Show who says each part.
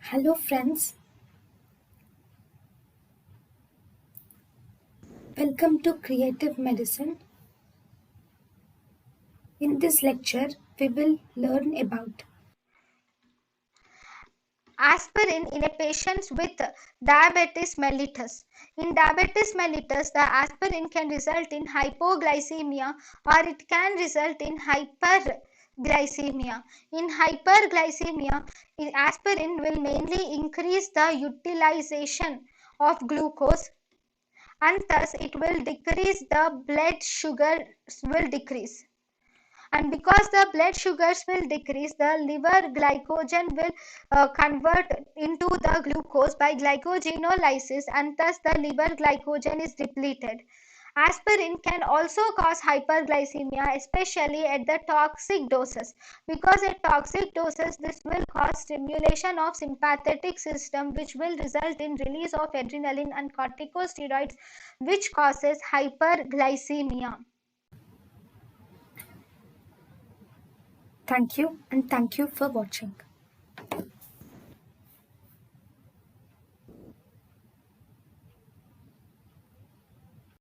Speaker 1: Hello, friends. Welcome to Creative Medicine. In this lecture, we will learn about
Speaker 2: Aspirin in a patient with diabetes mellitus. In diabetes mellitus, the aspirin can result in hypoglycemia or it can result in hyperglycemia. In hyperglycemia, aspirin will mainly increase the utilization of glucose and thus it will decrease the blood sugars will decrease, and because the blood sugars will decrease, the liver glycogen will convert into the glucose by glycogenolysis, and thus the liver glycogen is depleted. Aspirin can also cause hyperglycemia, especially at the toxic doses. Because at toxic doses, this will cause stimulation of sympathetic system, which will result in release of adrenaline and corticosteroids, which causes hyperglycemia.
Speaker 1: thank you and thank you for watching.